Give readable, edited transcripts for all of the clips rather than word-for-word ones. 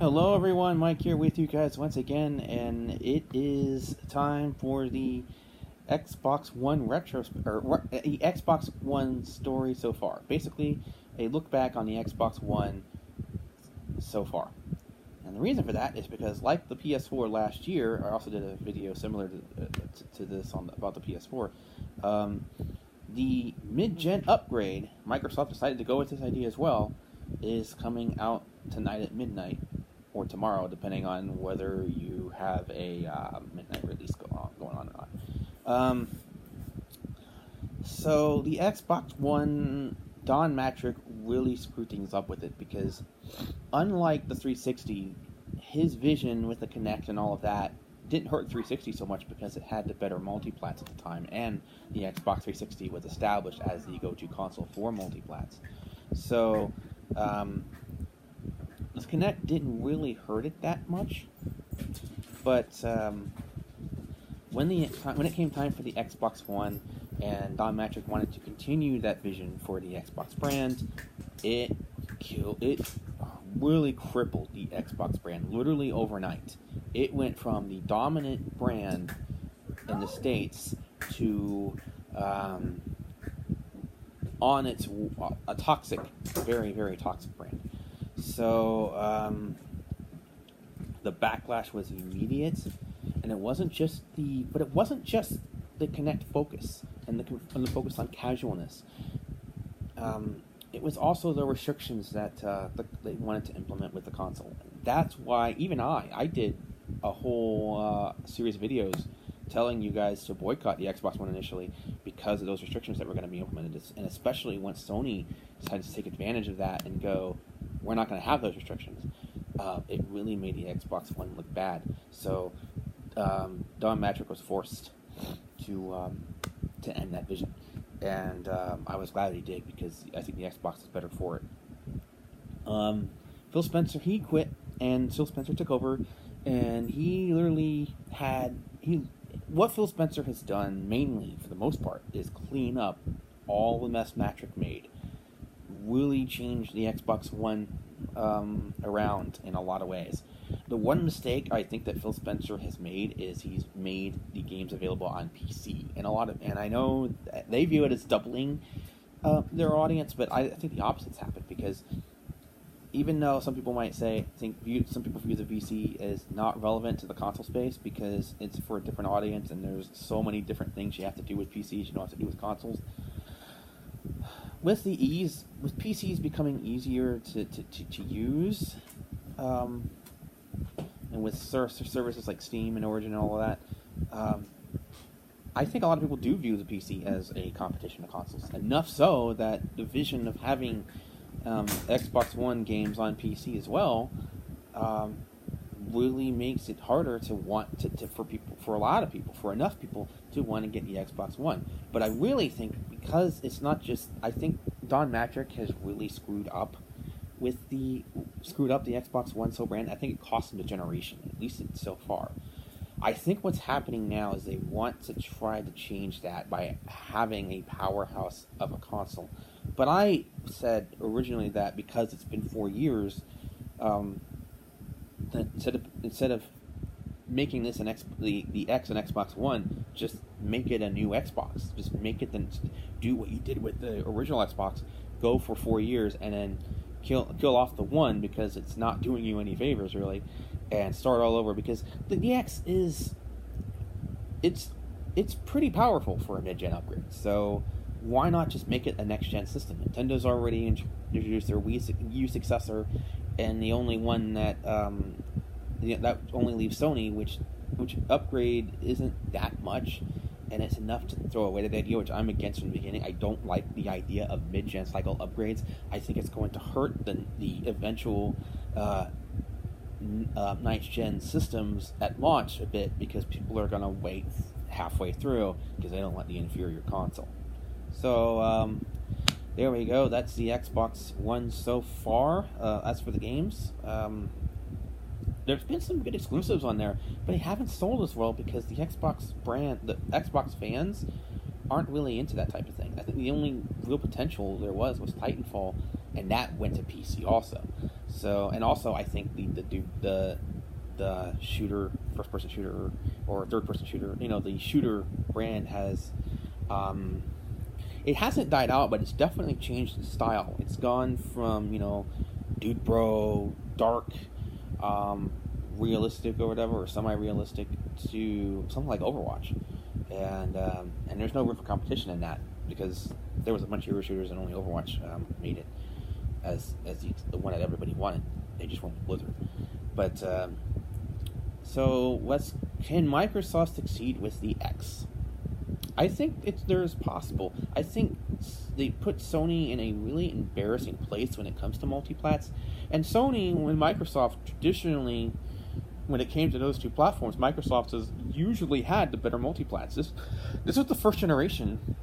Hello, everyone. Mike here with you guys once again, and it is time for the Xbox One the Xbox One story so far. Basically, a look back on the Xbox One so far. And the reason for that is because, like the PS4 last year, I also did a video similar to this about the PS4. The mid-gen upgrade, Microsoft decided to go with this idea as well, is coming out tonight at midnight, or tomorrow, depending on whether you have a midnight release going on or not. So the Xbox One, Don Mattrick really screwed things up with it because, unlike the 360, his vision with the Kinect and all of that didn't hurt 360 so much because it had the better multiplats at the time, and the Xbox 360 was established as the go-to console for multiplats. So, the Kinect didn't really hurt it that much, but when it came time for the Xbox One, and Don Mattrick wanted to continue that vision for the Xbox brand, it really crippled the Xbox brand, literally overnight. It went from the dominant brand in the States to a toxic, very, very toxic brand. So the backlash was immediate, and it wasn't just the Kinect focus and the focus on casualness. It was also the restrictions that they wanted to implement with the console. That's why even I did a whole series of videos telling you guys to boycott the Xbox One initially because of those restrictions that were going to be implemented, and especially once Sony decided to take advantage of that and go, we're not going to have those restrictions. It really made the Xbox One look bad. So Don Mattrick was forced to end that vision. And I was glad he did because I think the Xbox is better for it. Phil Spencer, he quit, and Phil Spencer took over, and he literally what Phil Spencer has done, mainly, for the most part, is clean up all the mess Mattrick made. Really changed the Xbox One around in a lot of ways. The one mistake I think that Phil Spencer has made is he's made the games available on PC, and I know they view it as doubling their audience, but I think the opposite's happened because even though some people might some people view the PC as not relevant to the console space because it's for a different audience and there's so many different things you have to do with PCs you don't have to do with consoles. With PCs becoming easier to use, and with services like Steam and Origin and all of that, I think a lot of people do view the PC as a competition to consoles. Enough so that the vision of having Xbox One games on PC as well really makes it harder to want for enough people to want to get the Xbox One. But I really think because it's not just, I think Don Mattrick has really screwed up the Xbox One brand. I think it cost him a generation, at least so far. I think what's happening now is they want to try to change that by having a powerhouse of a console. But I said originally that because it's been 4 years, that instead of making this the X and Xbox One, just make it a new Xbox. Just make it do what you did with the original Xbox. Go for 4 years and then kill off the One because it's not doing you any favors really, and start all over because the X it's pretty powerful for a mid-gen upgrade. So why not just make it a next-gen system? Nintendo's already introduced their Wii U successor, and the only one that that only leaves Sony, which upgrade isn't that much, and it's enough to throw away the idea, which I'm against from the beginning. I don't like the idea of mid-gen cycle upgrades. I think it's going to hurt the eventual next-gen systems at launch a bit because people are going to wait halfway through because they don't want the inferior console. So there we go. That's the Xbox One so far. As for the games, there's been some good exclusives on there, but they haven't sold as well because the Xbox fans aren't really into that type of thing. I think the only real potential there was Titanfall, and that went to PC also. So, and also I think the shooter, first person shooter or third person shooter, the shooter brand has, it hasn't died out, but it's definitely changed its style. It's gone from dude bro, dark, realistic or whatever, or semi-realistic, to something like Overwatch, and there's no room for competition in that, because there was a bunch of hero shooters and only Overwatch made it as the one that everybody wanted. They just went with Blizzard. But so can Microsoft succeed with the X? I think there's possible. I think they put Sony in a really embarrassing place when it comes to multiplats. And Sony, when Microsoft traditionally, when it came to those two platforms, Microsoft has usually had the better multiplats. This was the first generation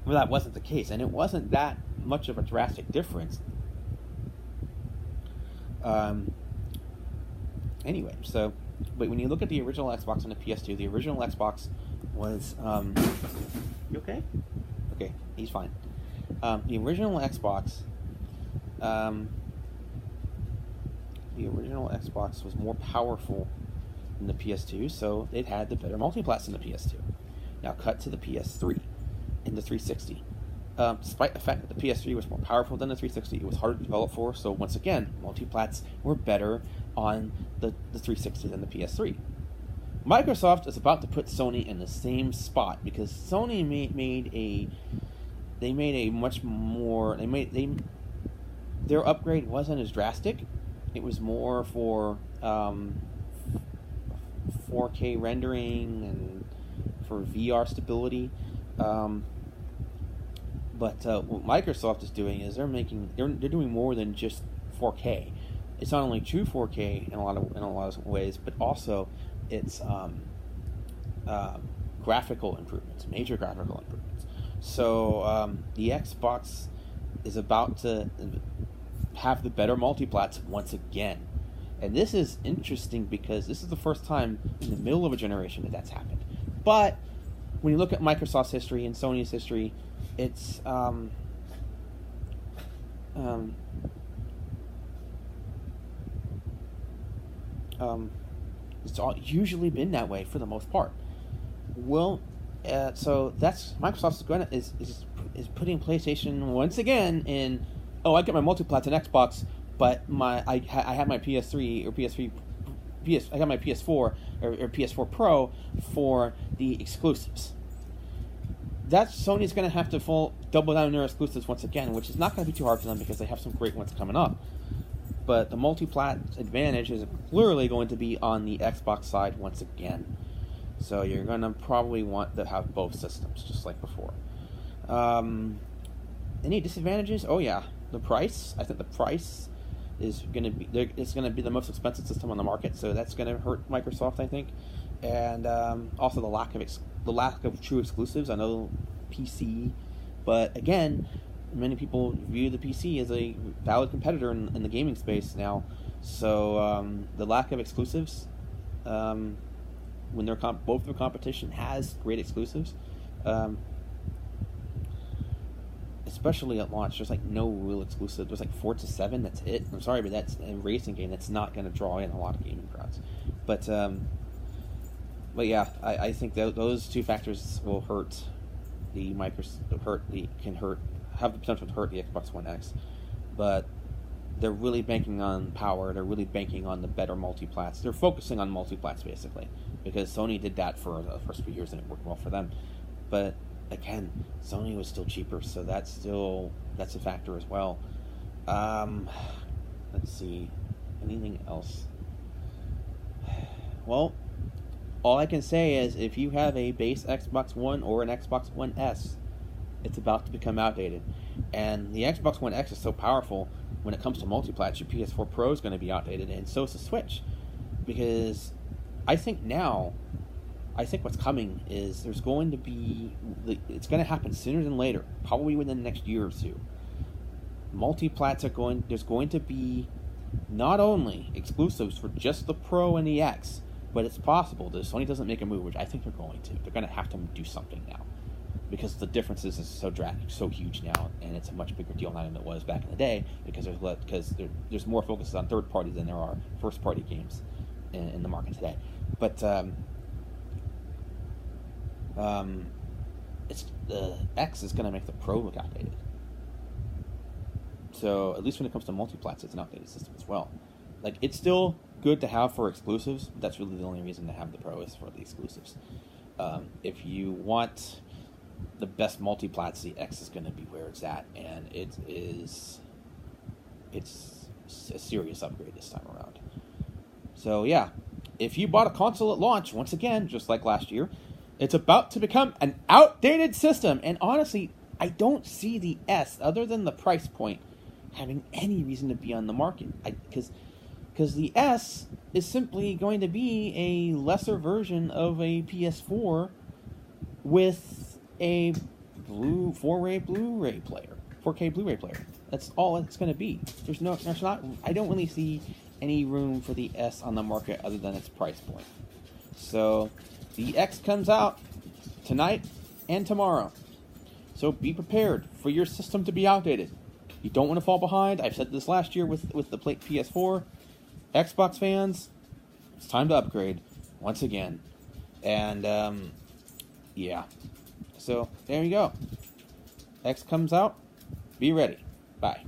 where that wasn't the case, and it wasn't that much of a drastic difference. Anyway, so, but when you look at the original Xbox and the PS2, the original Xbox was, you okay? Okay, he's fine. The original Xbox was more powerful than the PS2, so it had the better multiplats than the PS2. Now cut to the PS3 and the 360. Despite the fact that the PS3 was more powerful than the 360, it was harder to develop for, so once again, multiplats were better on the 360 than the PS3. Microsoft is about to put Sony in the same spot, because Sony made a much more, their upgrade wasn't as drastic. It was more for 4K rendering and for VR stability. But what Microsoft is doing is they're doing more than just 4K. It's not only true 4K in a lot of ways, but also it's graphical improvements, major graphical improvements. So the Xbox is about to have the better multiplats once again. And this is interesting because this is the first time in the middle of a generation that that's happened. But when you look at Microsoft's history and Sony's history, it's it's usually been that way for the most part. Well, so that's Microsoft is putting PlayStation once again in. Oh, I get my multiplats on Xbox, but I have my PS3 or I got my PS4 or PS4 Pro for the exclusives. Sony's going to have to double down on their exclusives once again, which is not going to be too hard for them because they have some great ones coming up. But the multi-plat advantage is clearly going to be on the Xbox side once again. So you're going to probably want to have both systems, just like before. Any disadvantages? Oh yeah, the price. I think the price is going to be the most expensive system on the market, so that's going to hurt Microsoft, I think. And also the lack of true exclusives. I know PC, but again, many people view the PC as a valid competitor in the gaming space now. So the lack of exclusives, when both their competition has great exclusives, especially at launch, there's like no real exclusive. There's like Forza 7, that's it. I'm sorry, but that's a racing game that's not going to draw in a lot of gaming crowds. But yeah, I think those two factors will hurt the have the potential to hurt the Xbox One X. But they're really banking on power. They're really banking on the better multiplats. They're focusing on multiplats basically, because Sony did that for the first few years and it worked well for them. But again, Sony was still cheaper, so that's a factor as well. Let's see, anything else? Well, all I can say is if you have a base Xbox One or an Xbox One S, it's about to become outdated. And the Xbox One X is so powerful when it comes to multiplats, your PS4 Pro is going to be outdated, and so is the Switch. Because I think what's coming is it's going to happen sooner than later, probably within the next year or two. Multiplats there's going to be not only exclusives for just the Pro and the X, but it's possible that Sony doesn't make a move, which I think they're going to. They're going to have to do something now. because the differences is so huge now, and it's a much bigger deal now than it was back in the day, because there's more focus on third party than there are first party games in the market today. But it's the X is going to make the Pro look outdated. So at least when it comes to multiplats, it's an outdated system as well. Like, it's still good to have for exclusives. But that's really the only reason to have the Pro is for the exclusives. If you want the best multiplats, the X is going to be where it's at, and it's a serious upgrade this time around. So yeah, if you bought a console at launch, once again, just like last year, it's about to become an outdated system. And honestly, I don't see the S, other than the price point, having any reason to be on the market. Because the S is simply going to be a lesser version of a PS4 with a 4K Blu-ray player. That's all it's going to be. There's not. I don't really see any room for the S on the market other than its price point. So the X comes out tonight and tomorrow. So be prepared for your system to be outdated. You don't want to fall behind. I've said this last year with the PS4. Xbox fans, it's time to upgrade once again. And yeah. So there you go. X comes out. Be ready. Bye.